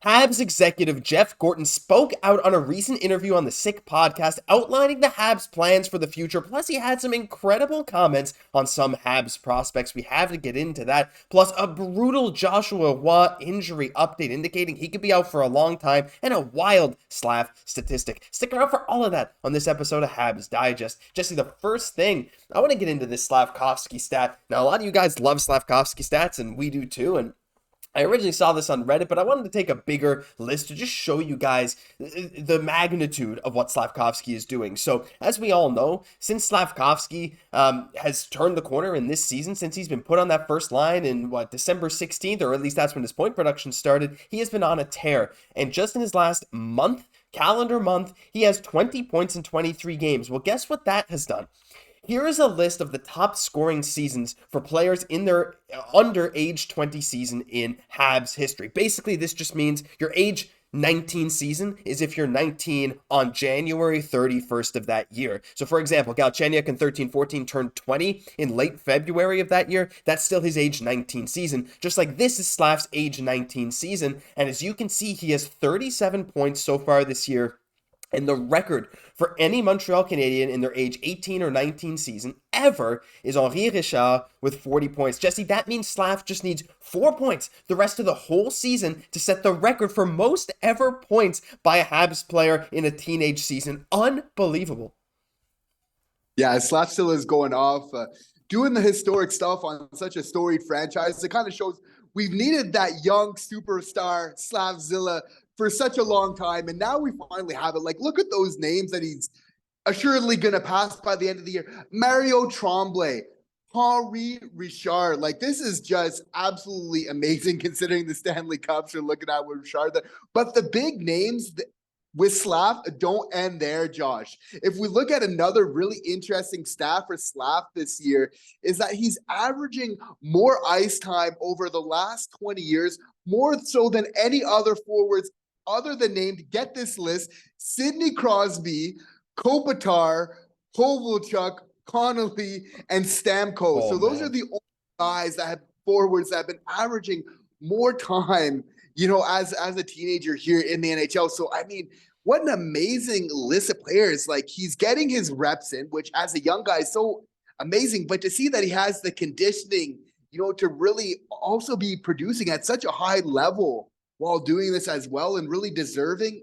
Habs executive Jeff Gorton spoke out on a recent interview on the Sick podcast outlining the Habs' plans for the future, plus he had some incredible comments on some Habs prospects. We have to get into that, plus a brutal Joshua Roy injury update indicating he could be out for a long time, and a wild Slav statistic. Stick around for all of that on this episode of Habs Digest. Jesse, the first thing, I want to get into this Slafkovsky stat. Now, a lot of you guys love Slafkovsky stats, and we do too, and I originally saw this on Reddit, but I wanted to take a bigger list to just show you guys the magnitude of what Slafkovsky is doing. So, as we all know, since Slafkovsky has turned the corner in this season, since he's been put on that first line in, December 16th, or at least that's when his point production started, he has been on a tear. And just in his last calendar month, he has 20 points in 23 games. Well, guess what that has done? Here is a list of the top scoring seasons for players in their under age 20 season in Habs history. Basically, this just means your age 19 season is if you're 19 on January 31st of that year. So for example, Galchenyuk in 13-14 turned 20 in late February of that year. That's still his age 19 season. Just like this is Slav's age 19 season. And as you can see, he has 37 points so far this year. And the record for any Montreal Canadien in their age 18 or 19 season ever is Henri Richard with 40 points. Jesse, that means Slav just needs 4 points the rest of the whole season to set the record for most ever points by a Habs player in a teenage season. Unbelievable. Yeah, Slav still is going off, doing the historic stuff on such a storied franchise. It kind of shows we've needed that young superstar Slavzilla for such a long time, and now we finally have it. Like, look at those names that he's assuredly going to pass by the end of the year. Mario Tremblay, Henri Richard. Like, this is just absolutely amazing considering the Stanley Cups you're looking at with Richard. But the big names with Slav don't end there, Josh. If we look at another really interesting stat for Slav this year, is that he's averaging more ice time over the last 20 years, more so than any other forwards other than named, get this list, Sidney Crosby, Kopitar, Kovalchuk, Connolly, and Stamkos. So those are the only guys that have forwards that have been averaging more time, as a teenager here in the NHL. So, I mean, what an amazing list of players. Like, he's getting his reps in, which as a young guy is so amazing. But to see that he has the conditioning, to really also be producing at such a high level while doing this as well and really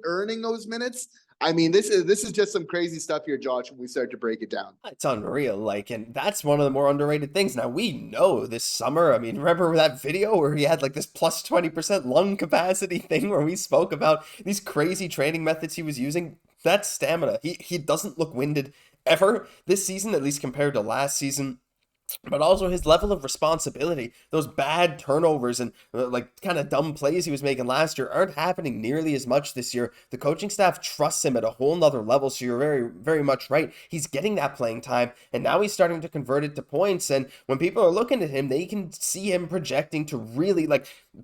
earning those minutes. I mean, this is just some crazy stuff here, Josh, when we start to break it down. It's unreal. And that's one of the more underrated things. Now, we know this summer, I mean, remember that video where he had this plus 20% lung capacity thing where we spoke about these crazy training methods he was using? That's stamina. He doesn't look winded ever this season, at least compared to last season. But also his level of responsibility, those bad turnovers and kind of dumb plays he was making last year aren't happening nearly as much this year. The coaching staff trusts him at a whole nother level. So you're very, very much right. He's getting that playing time and now he's starting to convert it to points. And when people are looking at him, they can see him projecting to really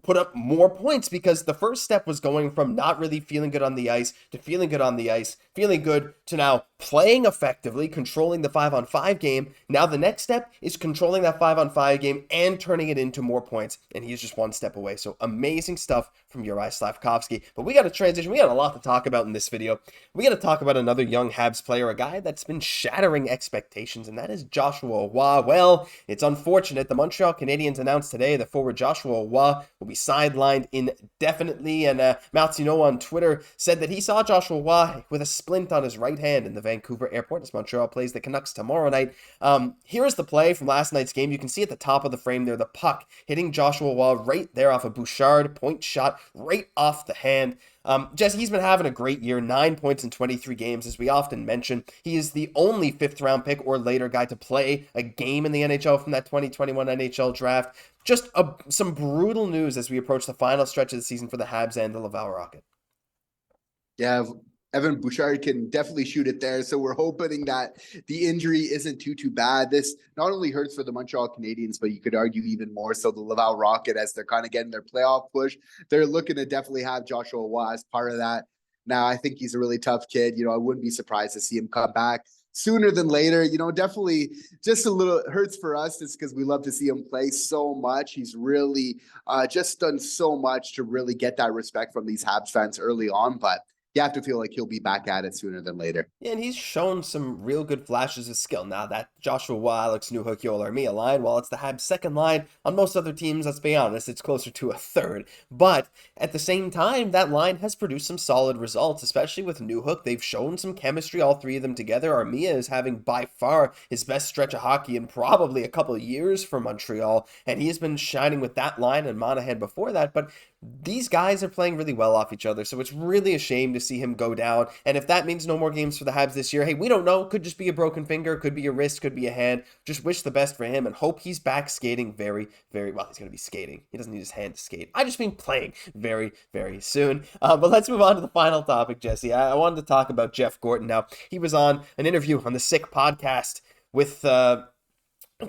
put up more points because the first step was going from not really feeling good on the ice to feeling good on the ice, feeling good to now playing effectively, controlling the 5-on-5 game. Now the next step is controlling that 5-on-5 game and turning it into more points. And he's just one step away. So amazing stuff from Juraj Slafkovsky. But we got to transition. We got a lot to talk about in this video. We got to talk about another young Habs player, a guy that's been shattering expectations, and that is Joshua Roy. Well, it's unfortunate. The Montreal Canadiens announced today that forward Joshua Roy will be sidelined indefinitely. And Martineau on Twitter said that he saw Joshua Roy with a splint on his right hand in the Vancouver airport as Montreal plays the Canucks tomorrow night. Here is the play from last night's game. You can see at the top of the frame there, the puck hitting Joshua Roy right there off a Bouchard point shot right off the hand. Jesse, he's been having a great year, 9 points in 23 games, as we often mention. He is the only fifth-round pick or later guy to play a game in the NHL from that 2021 NHL draft. Just some brutal news as we approach the final stretch of the season for the Habs and the Laval Rocket. Yeah, Evan Bouchard can definitely shoot it there. So we're hoping that the injury isn't too bad. This not only hurts for the Montreal Canadiens, but you could argue even more so the Laval Rocket as they're kind of getting their playoff push. They're looking to definitely have Joshua Roy as part of that. Now, I think he's a really tough kid. I wouldn't be surprised to see him come back. sooner than later. Definitely just a little hurts for us just because we love to see him play so much. He's really just done so much to really get that respect from these Habs fans early on, but you have to feel like he'll be back at it sooner than later. Yeah, and he's shown some real good flashes of skill. Now, that Joshua Waugh, Alex Newhook, Yoel Armia line, while it's the Habs' second line, on most other teams, let's be honest, it's closer to a third. But at the same time, that line has produced some solid results, especially with Newhook. They've shown some chemistry, all three of them together. Armia is having by far his best stretch of hockey in probably a couple of years for Montreal, and he has been shining with that line and Monahan before that. But these guys are playing really well off each other, so it's really a shame to see him go down. And if that means no more games for the Habs this year, hey, we don't know. Could just be a broken finger, could be a wrist, could be a hand. Just wish the best for him and hope he's back skating very, very well. He's going to be skating. He doesn't need his hand to skate. I just mean playing very, very soon. But let's move on to the final topic, Jesse. I wanted to talk about Jeff Gorton. Now, he was on an interview on the Sick podcast with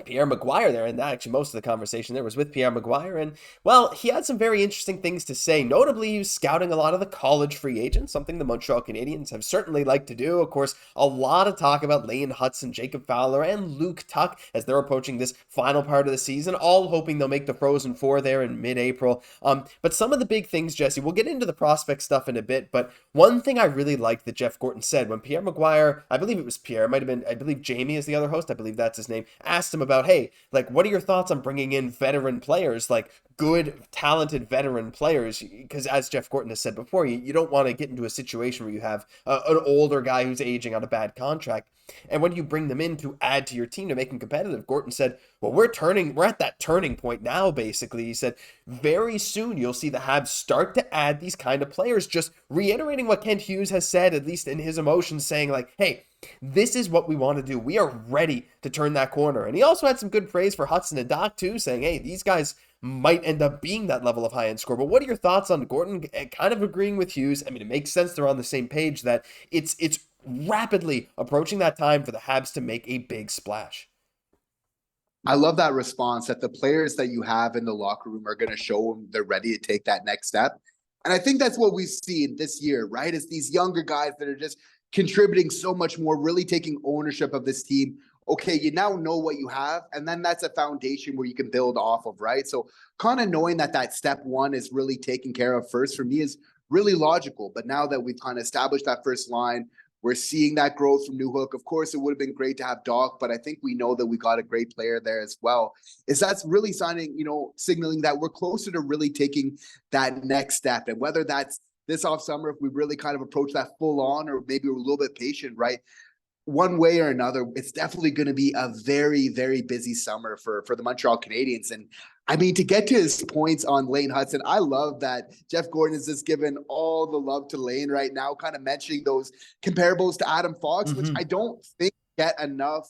Pierre McGuire there, and actually most of the conversation there was with Pierre McGuire, and well, he had some very interesting things to say. Notably, he was scouting a lot of the college free agents, something the Montreal Canadiens have certainly liked to do. Of course, a lot of talk about Lane Hutson, Jacob Fowler, and Luke Tuch as they're approaching this final part of the season, all hoping they'll make the Frozen Four there in mid-April. But some of the big things, Jesse, we'll get into the prospect stuff in a bit, but one thing I really liked that Jeff Gorton said when Pierre McGuire, I believe it was Pierre, it might have been, I believe Jamie is the other host, I believe that's his name, asked him about, hey, like, what are your thoughts on bringing in veteran players, like good, talented veteran players? Because as Jeff Gorton has said before, you don't want to get into a situation where you have an older guy who's aging on a bad contract. And when you bring them in to add to your team to make them competitive, Gorton said, well, we're at that turning point now, basically. He said, very soon you'll see the Habs start to add these kind of players, just reiterating what Kent Hughes has said, at least in his emotions, saying like, hey, this is what we want to do. We are ready to turn that corner. And he also had some good praise for Hutson and Dach too, saying, hey, these guys might end up being that level of high-end score. But what are your thoughts on Gorton kind of agreeing with Hughes? I mean, it makes sense they're on the same page that it's rapidly approaching that time for the Habs to make a big splash. I love that response that the players that you have in the locker room are going to show them they're ready to take that next step. And I think that's what we've seen this year, right? Is these younger guys that are just contributing so much more, really taking ownership of this team. Okay, you now know what you have, and then that's a foundation where you can build off of, right? So kind of knowing that step one is really taken care of first for me is really logical. But now that we've kind of established that first line, we're seeing that growth from Newhook. Of course, it would have been great to have Dach, but I think we know that we got a great player there as well. That's really signaling that we're closer to really taking that next step. And whether that's this off summer, if we really kind of approach that full on, or maybe we're a little bit patient, right? One way or another, it's definitely going to be a very, very busy summer for the Montreal Canadiens. And I mean, to get to his points on Lane Hutson, I love that Jeff Gorton is just giving all the love to Lane right now, kind of mentioning those comparables to Adam Fox, which I don't think get enough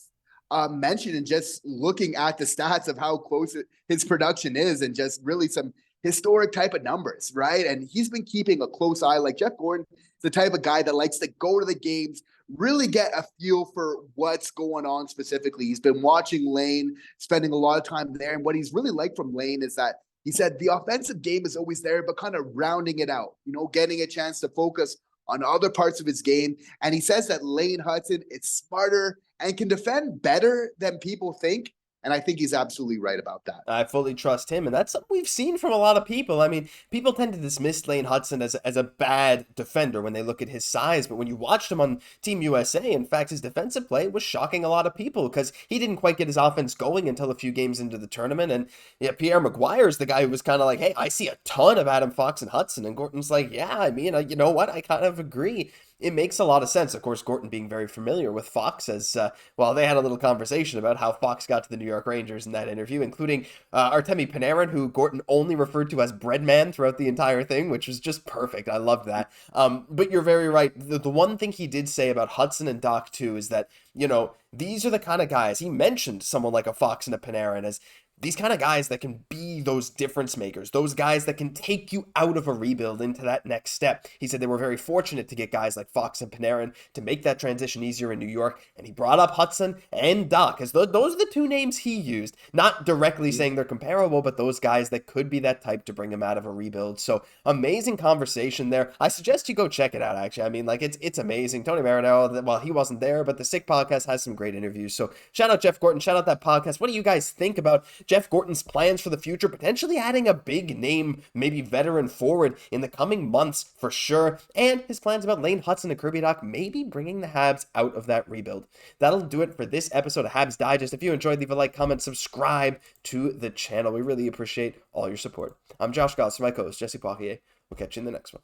mention, and just looking at the stats of how close his production is, and just really some historic type of numbers, right? And he's been keeping a close eye. Like Jeff Gorton is the type of guy that likes to go to the games, really get a feel for what's going on specifically. He's been watching Lane, spending a lot of time there. And what he's really liked from Lane is that he said the offensive game is always there, but kind of rounding it out, getting a chance to focus on other parts of his game. And he says that Lane Hutson is smarter and can defend better than people think. And I think he's absolutely right about that. I fully trust him, and that's something we've seen from a lot of people. I mean, people tend to dismiss Lane Hutson as a bad defender when they look at his size, but when you watched him on Team USA, in fact, his defensive play was shocking a lot of people because he didn't quite get his offense going until a few games into the tournament. And yeah, Pierre McGuire is the guy who was kind of like, hey, I see a ton of Adam Fox and Hutson, and Gorton's like, yeah, I mean, you know what? I kind of agree. It makes a lot of sense. Of course, Gorton being very familiar with Fox, as they had a little conversation about how Fox got to the New York Rangers in that interview, including Artemi Panarin, who Gorton only referred to as Breadman throughout the entire thing, which was just perfect. I loved that. But you're very right. The one thing he did say about Hutson and Dach too is that, these are the kind of guys, he mentioned someone like a Fox and a Panarin as these kind of guys that can be those difference makers, those guys that can take you out of a rebuild into that next step. He said they were very fortunate to get guys like Fox and Panarin to make that transition easier in New York, and he brought up Hudson and Dach, as those are the two names he used, not directly saying they're comparable, but those guys that could be that type to bring him out of a rebuild. So amazing conversation there. I suggest you go check it out, actually. I mean, like, it's amazing. Tony Marinello, well, he wasn't there, but the Sick Podcast has some great interviews. So shout out Jeff Gorton, shout out that podcast. What do you guys think about Jeff Gorton's plans for the future, potentially adding a big name, maybe veteran forward in the coming months for sure, and his plans about Lane Hudson and Kirby Dach maybe bringing the Habs out of that rebuild? That'll do it for this episode of Habs Digest. If you enjoyed, leave a like, comment, subscribe to the channel. We really appreciate all your support. I'm Josh Gosse, my co-host Jesse Poirier. We'll catch you in the next one.